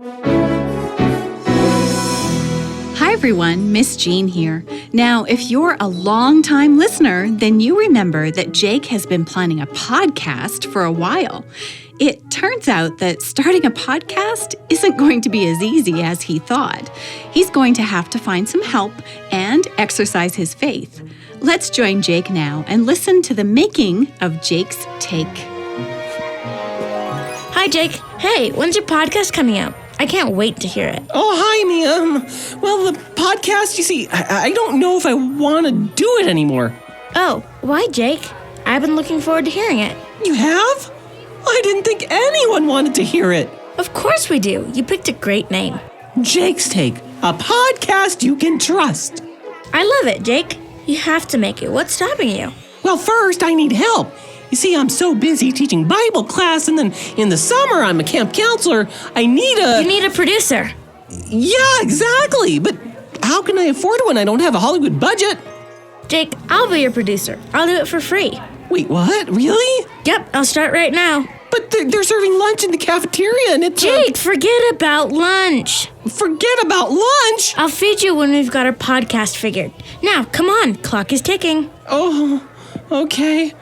Hi everyone, Miss Jean here. Now, if you're a long-time listener, then you remember that Jake has been planning a podcast for a while. It turns out that starting a podcast isn't going to be as easy as he thought. He's going to have to find some help and exercise his faith. Let's join Jake now and listen to the making of Jake's Take. Hi, Jake. Hey, when's your podcast coming out? I can't wait to hear it. Oh, hi, Mia. Well, the podcast, you see, I don't know if I want to do it anymore. Oh, why, Jake? I've been looking forward to hearing it. You have? I didn't think anyone wanted to hear it. Of course we do. You picked a great name. Jake's Take, a podcast you can trust. I love it, Jake. You have to make it. What's stopping you? Well, first, I need help. You see, I'm so busy teaching Bible class, and then in the summer, I'm a camp counselor. You need a producer. Yeah, exactly. But how can I afford one? I don't have a Hollywood budget. Jake, I'll be your producer. I'll do it for free. Wait, what? Really? Yep, I'll start right now. But they're serving lunch in the cafeteria, and it's... Jake, forget about lunch. Forget about lunch? I'll feed you when we've got our podcast figured. Now, come on. Clock is ticking. Oh, okay.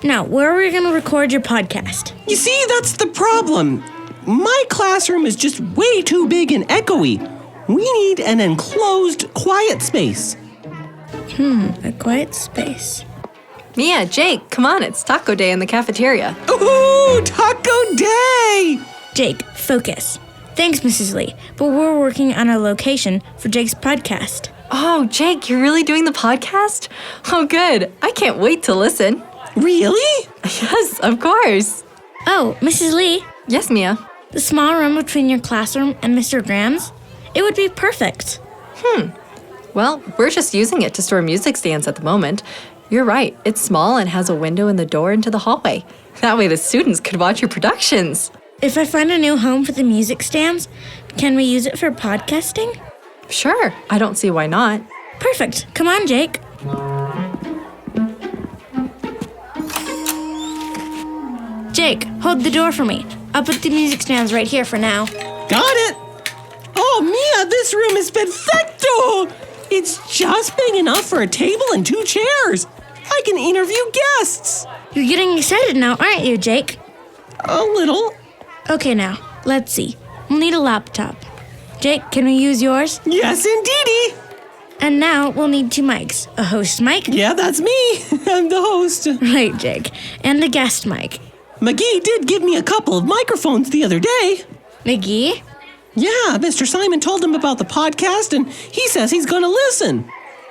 Now, where are we going to record your podcast? You see, that's the problem. My classroom is just way too big and echoey. We need an enclosed, quiet space. A quiet space. Mia, Jake, come on, it's taco day in the cafeteria. Ooh, taco day! Jake, focus. Thanks, Mrs. Lee, but we're working on a location for Jake's podcast. Oh, Jake, you're really doing the podcast? Oh, good. I can't wait to listen. Really? Yes, of course. Oh, Mrs. Lee, Yes, Mia. the small room between your classroom and Mr. Graham's, it would be perfect. Well, we're just using it to store music stands at the moment. You're right, it's small and has a window in the door into the hallway. That way the students could watch your productions. If I find a new home for the music stands, can we use it for podcasting? Sure, I don't see why not. Perfect. Come on, Jake. Jake, hold the door for me. I'll put the music stands right here for now. Got it! Oh, Mia, this room is perfecto! It's just big enough for a table and 2 chairs. I can interview guests. You're getting excited now, aren't you, Jake? A little. Okay, now, let's see. We'll need a laptop. Jake, can we use yours? Yes, indeedy. And now we'll need 2 mics. A host mic? Yeah, that's me. I'm the host. Right, Jake. And a guest mic. McGee did give me a couple of microphones the other day. McGee? Yeah, Mr. Simon told him about the podcast, and he says he's going to listen.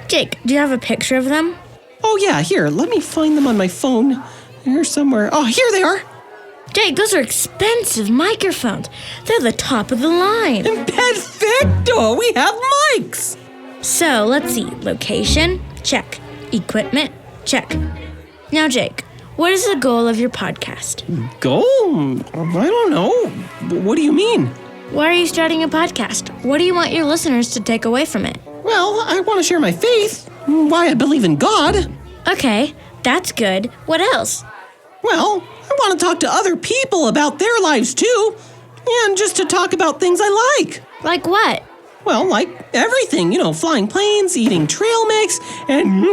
Jake, do you have a picture of them? Oh, yeah, here, let me find them on my phone. Here somewhere. Oh, here they are. Jake, those are expensive microphones. They're the top of the line. Perfecto! We have mics! So, let's see. Location? Check. Equipment? Check. Now, Jake, what is the goal of your podcast? Goal? I don't know. What do you mean? Why are you starting a podcast? What do you want your listeners to take away from it? Well, I want to share my faith. Why I believe in God. Okay, that's good. What else? Well, I want to talk to other people about their lives too. And just to talk about things I like. Like what? Well, like everything, flying planes, eating trail mix, and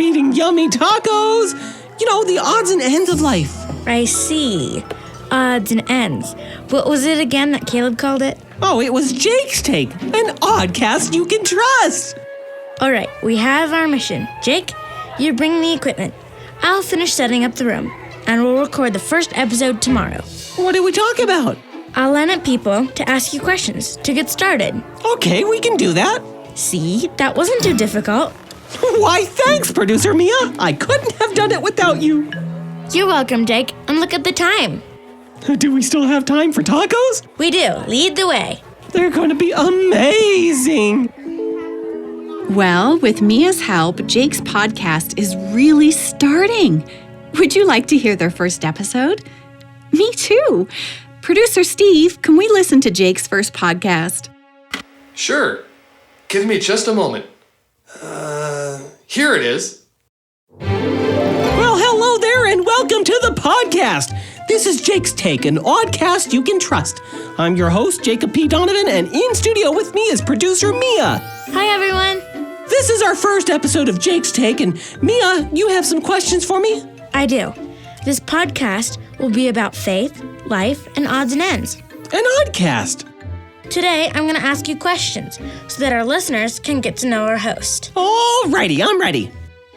eating yummy tacos. The odds and ends of life. I see. Odds and ends. What was it again that Caleb called it? Oh, it was Jake's Take, an oddcast you can trust. All right, we have our mission. Jake, you bring the equipment. I'll finish setting up the room, and we'll record the first episode tomorrow. What do we talk about? I'll line up people to ask you questions to get started. Okay, we can do that. See, that wasn't too difficult. Why, thanks, Producer Mia. I couldn't have done it without you. You're welcome, Jake, and look at the time. Do we still have time for tacos? We do. Lead the way. They're going to be amazing. Well, with Mia's help, Jake's podcast is really starting. Would you like to hear their first episode? Me too. Producer Steve, can we listen to Jake's first podcast? Sure. Give me just a moment. Here it is. Well, hello there and welcome to the podcast. This is Jake's Take, an oddcast you can trust. I'm your host, Jacob P. Donovan, and in studio with me is producer Mia. Hi, everyone. This is our first episode of Jake's Take, and Mia, you have some questions for me? I do. This podcast will be about faith, life, and odds and ends. An oddcast. Today, I'm going to ask you questions so that our listeners can get to know our host. Alrighty, I'm ready.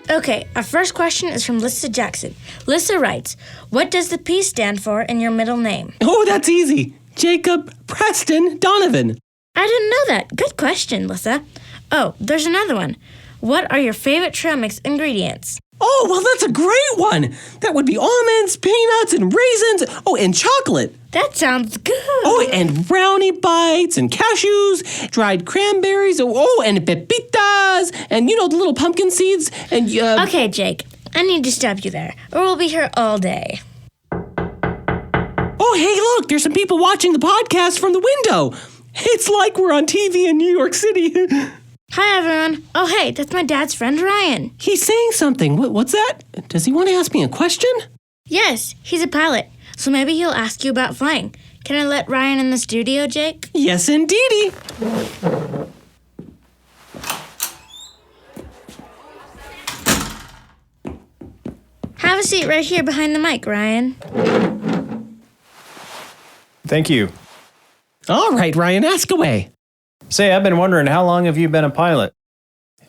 Okay, our first question is from Lissa Jackson. Lissa writes, what does the P stand for in your middle name? Oh, that's easy. Jacob Preston Donovan. I didn't know that. Good question, Lissa. Oh, there's another one. What are your favorite trail mix ingredients? Oh, well, that's a great one. That would be almonds, peanuts, and raisins. Oh, and chocolate. That sounds good. Oh, and brownie bites, and cashews, dried cranberries, and pepitas, and, the little pumpkin seeds, and, Okay, Jake, I need to stop you there, or we'll be here all day. Oh, hey, look, there's some people watching the podcast from the window. It's like we're on TV in New York City. Hi, everyone. Oh, hey, that's my dad's friend, Ryan. He's saying something. What's that? Does he want to ask me a question? Yes, he's a pilot, so maybe he'll ask you about flying. Can I let Ryan in the studio, Jake? Yes, indeedy. Have a seat right here behind the mic, Ryan. Thank you. All right, Ryan, ask away. Say, I've been wondering, how long have you been a pilot?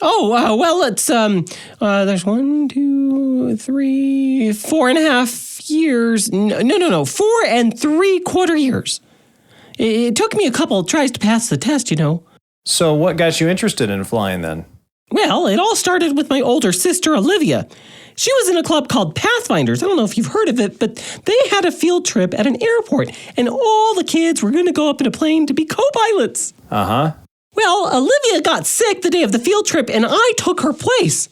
Oh, well, it's, there's 1, 2, 3, 4.5 years. No, 4 3/4 years. It took me a couple tries to pass the test, So what got you interested in flying then? Well, it all started with my older sister, Olivia. She was in a club called Pathfinders. I don't know if you've heard of it, but they had a field trip at an airport, and all the kids were going to go up in a plane to be co-pilots. Uh-huh. Well, Olivia got sick the day of the field trip, and I took her place.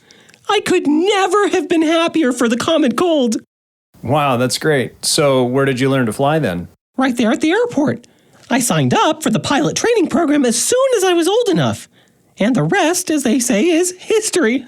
I could never have been happier for the common cold. Wow, that's great. So where did you learn to fly then? Right there at the airport. I signed up for the pilot training program as soon as I was old enough. And the rest, as they say, is history.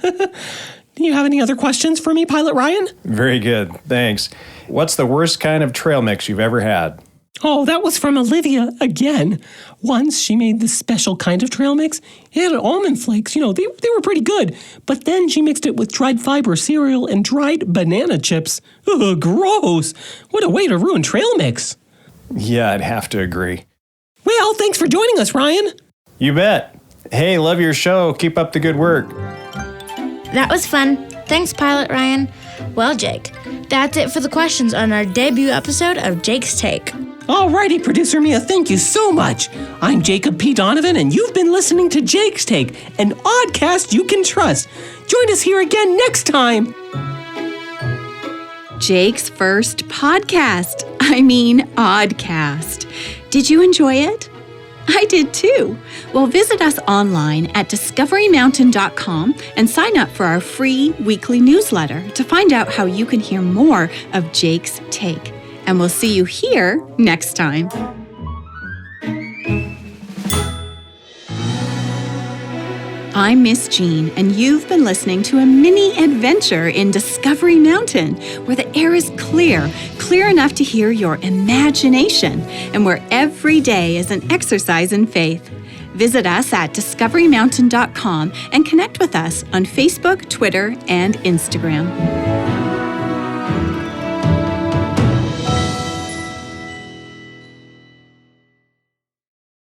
Do you have any other questions for me, Pilot Ryan? Very good, thanks. What's the worst kind of trail mix you've ever had? Oh, that was from Olivia again. Once she made this special kind of trail mix. It had almond flakes, they were pretty good. But then she mixed it with dried fiber cereal and dried banana chips. Ugh, gross. What a way to ruin trail mix. Yeah, I'd have to agree. Well, thanks for joining us, Ryan. You bet. Hey, love your show. Keep up the good work. That was fun. Thanks, Pilot Ryan. Well, Jake, that's it for the questions on our debut episode of Jake's Take. Alrighty, Producer Mia, thank you so much. I'm Jacob P. Donovan, and you've been listening to Jake's Take, an oddcast you can trust. Join us here again next time. Jake's first podcast. Oddcast. Did you enjoy it? I did too. Well, visit us online at discoverymountain.com and sign up for our free weekly newsletter to find out how you can hear more of Jake's Take. And we'll see you here next time. I'm Miss Jean, and you've been listening to a mini adventure in Discovery Mountain, where the air is clear enough to hear your imagination, and where every day is an exercise in faith. Visit us at discoverymountain.com and connect with us on Facebook, Twitter, and Instagram.